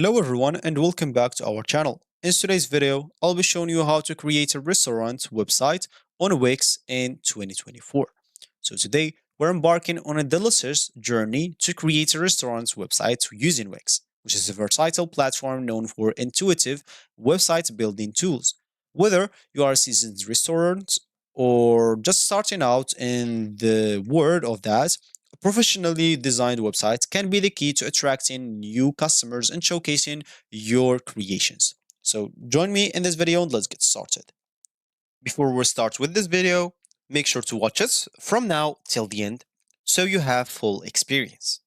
Hello everyone and welcome back to our channel. In today's video, I'll be showing you how to create a restaurant website on Wix in 2024. So today, we're embarking on a delicious journey to create a restaurant website using Wix, which is a versatile platform known for intuitive website building tools. Whether you are a seasoned restaurant or just starting out in the world of that, a professionally designed website can be the key to attracting new customers and showcasing your creations. So join me in this video and let's get started. Before we start with this video, make sure to watch it from now till the end so you have full experience.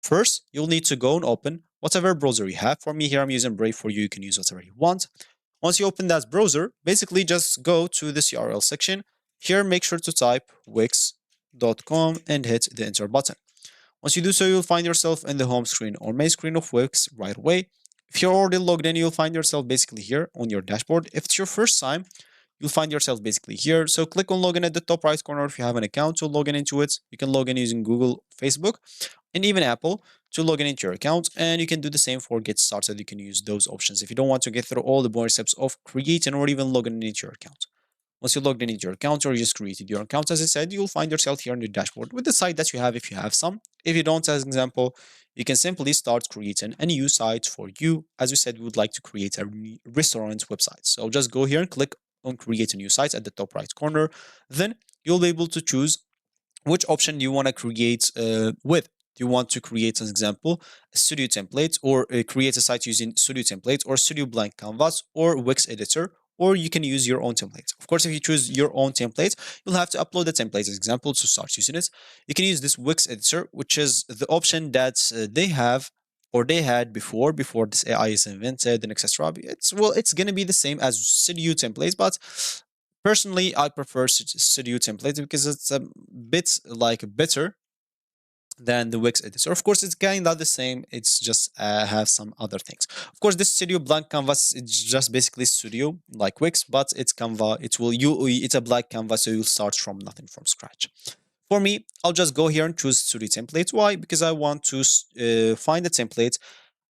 First, you'll need to go and open whatever browser you have. For me here, I'm using Brave. For you, you can use whatever you want. Once you open that browser, basically just go to this URL section. Here, make sure to type wix.com and hit the enter button. Once you do so, you'll find yourself in the home screen or main screen of Wix right away. If you're already logged in, you'll find yourself basically here on your dashboard. If it's your first time, you'll find yourself basically here. So click on login at the top right corner if you have an account to log in into it. You can log in using Google, Facebook, and even Apple to log in into your account. And you can do the same for get started. You can use those options if you don't want to get through all the boring steps of creating or even logging into your account. Once you logged in into your account or you just created your account, as I said, you'll find yourself here on the dashboard with the site that you have if you have some. If you don't, as an example, you can simply start creating a new site for you. As we said, we would like to create a restaurant website. So just go here and click on create a new site at the top right corner. Then you'll be able to choose which option do you want to create with. Do you want to create, as an example, a studio template or create a site using studio template or studio blank canvas or Wix editor, or you can use your own template. Of course, if you choose your own template, you'll have to upload the template as example to start using it. You can use this Wix editor, which is the option that they have or they had before this AI is invented and etc. It's gonna be the same as studio templates, but personally, I prefer Studio Templates because it's a bit like better than the Wix editor. Of course, it's kind of the same. It's just have some other things. Of course, this Studio blank canvas it's just basically Studio like Wix, but it's Canva. It's a blank canvas, so you'll start from nothing from scratch. For me, I'll just go here and choose Studio Template. Why? Because I want to find a template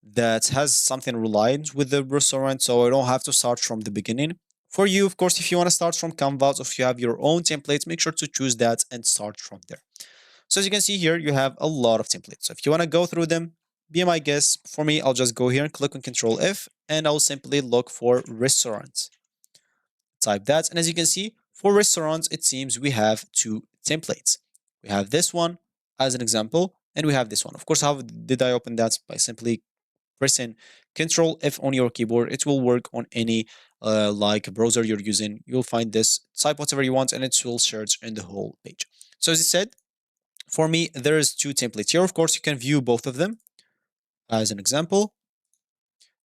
that has something reliant with the restaurant, so I don't have to start from the beginning. For you, of course, if you want to start from Canvas, if you have your own templates, make sure to choose that and start from there. So as you can see here, you have a lot of templates. So if you want to go through them, be my guest. For me, I'll just go here and click on Control F, and I'll simply look for restaurants. Type that, and as you can see, for restaurants, it seems we have two templates. We have this one as an example, and we have this one. Of course, how did I open that? By simply pressing Control F on your keyboard. It will work on any like browser you're using. You'll find this, type whatever you want, and it will search in the whole page. So as I said, for me, there's two templates here. Of course, you can view both of them as an example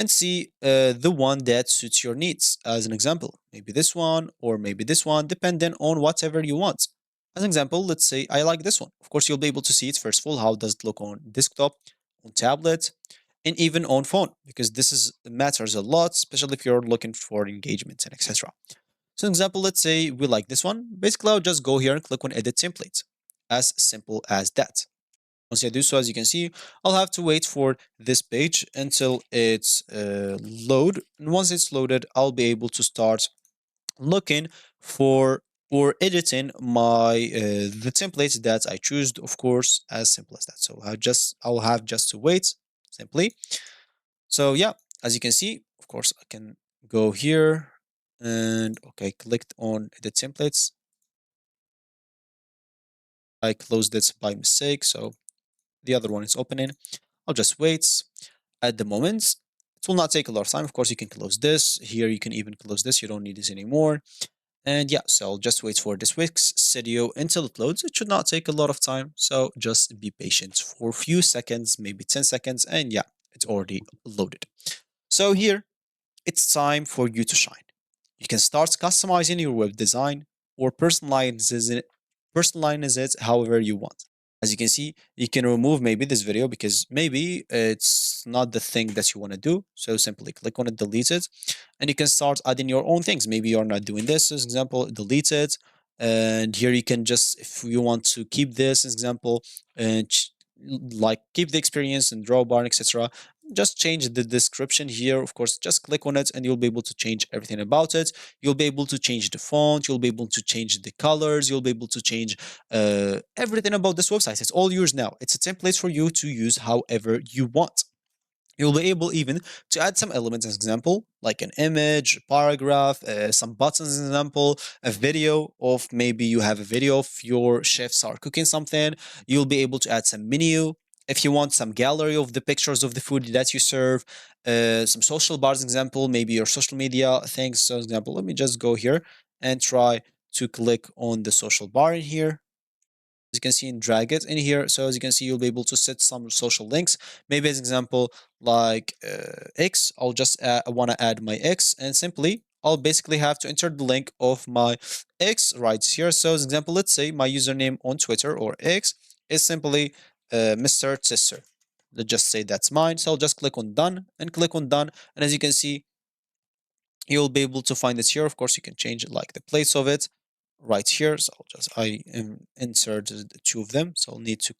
and see the one that suits your needs as an example. Maybe this one or maybe this one, depending on whatever you want. As an example, let's say I like this one. Of course, you'll be able to see it first of all. How does it look on desktop, on tablet, and even on phone? Because this is matters a lot, especially if you're looking for engagement and etc. So, example, let's say we like this one. Basically, I'll just go here and click on Edit Templates. As simple as that. Once I do so, as you can see, I'll have to wait for this page until it's load. And once it's loaded, I'll be able to start looking for or editing my the templates that I choose, of course, as simple as that. So I'll have just to wait simply. So yeah, as you can see, of course, I can go here and okay, clicked on edit templates. I closed it by mistake, so the other one is opening. I'll just wait. At the moment, it will not take a lot of time. Of course, you can close this. Here, you can even close this. You don't need this anymore. And yeah, so I'll just wait for this Wix Studio until it loads. It should not take a lot of time. So just be patient for a few seconds, maybe 10 seconds. And yeah, it's already loaded. So here, it's time for you to shine. You can start customizing your web design or personalize it however you want. As you can see, you can remove maybe this video because maybe it's not the thing that you want to do. So simply click on it, delete it, and you can start adding your own things. Maybe you're not doing this, as example, delete it. And here you can just, if you want to keep this, as example, and like keep the experience and draw bar, etc. just change the description here. Of course, just click on it and you'll be able to change everything about it. You'll be able to change the font, you'll be able to change the colors, you'll be able to change everything about this website. It's all yours now. It's a template for you to use however you want. You'll be able even to add some elements, as example, like an image, a paragraph, some buttons, as example, a video of maybe you have a video of your chefs are cooking something. You'll be able to add some menu. If you want some gallery of the pictures of the food that you serve, some social bars, example, maybe your social media things. So, example, let me just go here and try to click on the social bar in here, as you can see, and drag it in here. So as you can see, you'll be able to set some social links. Maybe as example, like X, I'll just want to add my X, and simply I'll basically have to enter the link of my X right here. So as example, let's say my username on Twitter or X is simply Mr. Tisser. Let's just say that's mine. So I'll just click on done and click on done. And as you can see, you'll be able to find it here. Of course, you can change it like the place of it right here. So I inserted two of them, so I'll need to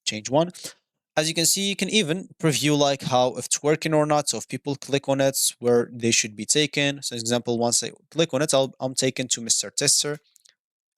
change one. As you can see, you can even preview like how if it's working or not. So if people click on it, where they should be taken. So example, once I click on it, I'm taken to Mr. Tester.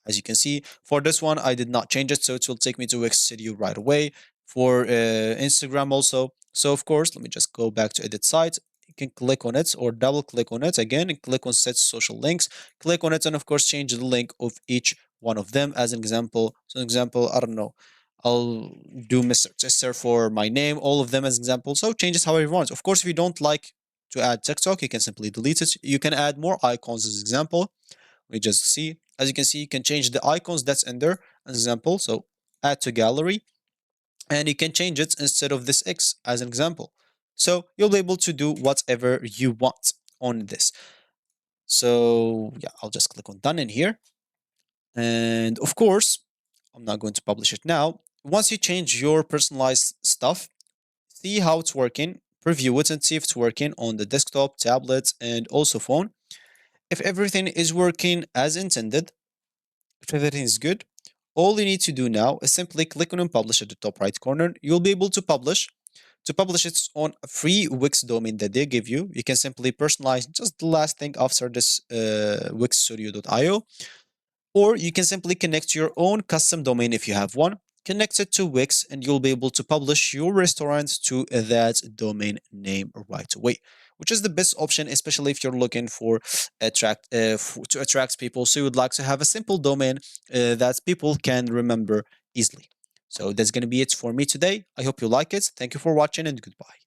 As you can see, for this one, I did not change it, so it will take me to Wix Studio right away. For Instagram also. So of course, let me just go back to edit site. You can click on it or double click on it again and click on set social links. Click on it and of course change the link of each one of them as an example. So example, I don't know. I'll do Mr. Tester for my name, all of them as example. So change it however you want. Of course, if you don't like to add TikTok, you can simply delete it. You can add more icons as example. We just see, as you can see, you can change the icons that's in there as example. So add to gallery, and you can change it instead of this X as an example. So you'll be able to do whatever you want on this. So yeah, I'll just click on done in here. And of course, I'm not going to publish it now. Once you change your personalized stuff, see how it's working, preview it and see if it's working on the desktop, tablet, and also phone. If everything is working as intended, if everything is good, all you need to do now is simply click on publish at the top right corner. You'll be able to publish. To publish it on a free Wix domain that they give you, you can simply personalize just the last thing after this wixstudio.io, or you can simply connect your own custom domain if you have one. Connect it to Wix and you'll be able to publish your restaurant to that domain name right away, which is the best option, especially if you're looking for to attract people. So you would like to have a simple domain that people can remember easily. So that's going to be it for me today. I hope you like it. Thank you for watching and goodbye.